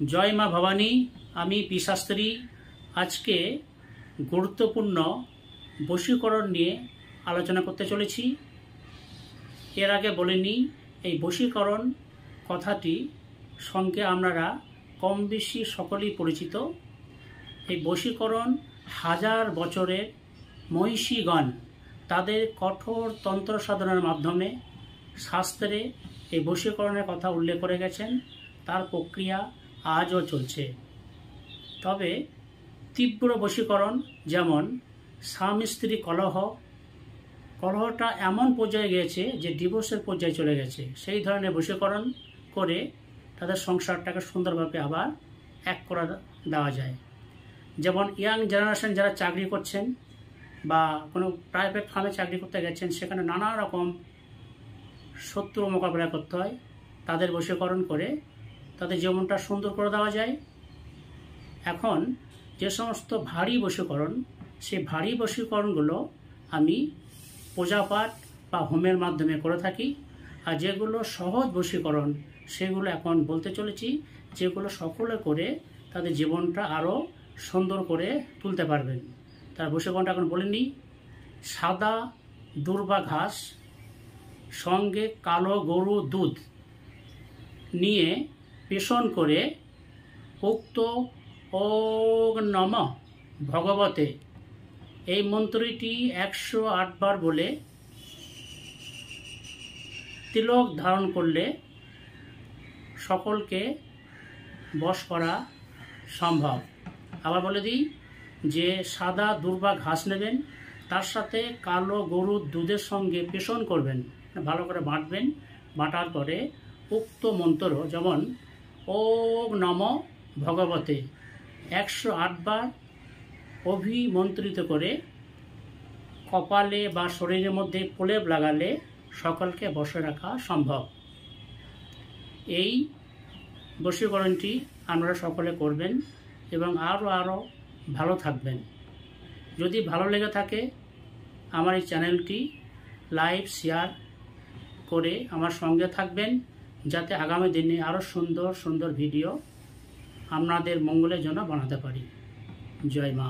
জয় মা ভবানী। আমি পি শাস্ত্রী। আজকে গুরুত্বপূর্ণ বশীকরণ নিয়ে আলোচনা করতে চলেছি। এর আগে বলিনি, এই বশীকরণ কথাটি সঙ্গে আপনারা কম বেশি সকলেই পরিচিত। এই বশীকরণ হাজার বছরের মহিষীগণ তাদের কঠোর তন্ত্র সাধনার মাধ্যমে শাস্ত্রে এই বশীকরণের কথা উল্লেখ করে গেছেন। তার প্রক্রিয়া আজও চলছে। তবে তীব্র বশীকরণ, যেমন স্বামী স্ত্রী কলহটা এমন পর্যায়ে গিয়েছে যে ডিভোর্সের পর্যায়ে চলে গেছে, সেই ধরনের বশীকরণ করে তাদের সংসারটাকে সুন্দরভাবে আবার এক করে দেওয়া যায়। যেমন ইয়াং জেনারেশন যারা চাকরি করছেন বা কোনো প্রাইভেট ফার্মে চাকরি করতে গেছেন, সেখানে নানা রকম শত্রু মোকাবেলা করতে হয়, তাদের বশীকরণ করে তাদের জীবনটা সুন্দর করে দেওয়া যায়। এখন যে সমস্ত ভারী বশীকরণ, সেই ভারী বশীকরণগুলো আমি পূজাপাঠ বা হোমের মাধ্যমে করে থাকি। আর যেগুলো সহজ বশীকরণ, সেগুলো এখন বলতে চলেছি, যেগুলো সকলে করে তাদের জীবনটা আরও সুন্দর করে তুলতে পারবেন। তার বশীকরণটা এখন বলিনি। সাদা দুর্বা ঘাস সঙ্গে কালো গরু দুধ নিয়ে পেষণ করে উক্ত ওং নমঃ ভগবতে এই মন্ত্রটি 108 বার বলে তিলক ধারণ করলে সকলকে বশ করা সম্ভব। আবার বলে দিই যে সাদা দুর্বা ঘাস নেবেন, তার সাথে কালো গরুর দুধের সঙ্গে পেষণ করবেন, ভালো করে বাটবেন। বাটার পরে উক্ত মন্ত্র, যেমন ওং নমঃ ভগবতে 108 বার অভিমন্ত্রিত করে কপালে বা শরীরের মধ্যে প্রলেপ লাগালে সকলকে বশে রাখা সম্ভব। এই বশীকরণটি আপনারা সকলে করবেন এবং আরও ভালো থাকবেন। যদি ভালো লেগে থাকে আমার এই চ্যানেলটি লাইক শেয়ার করে আমার সঙ্গে থাকবেন, যাতে আগামী দিনে আরও সুন্দর সুন্দর ভিডিও আপনাদের মঙ্গলের জন্য বানাতে পারি। জয় মা।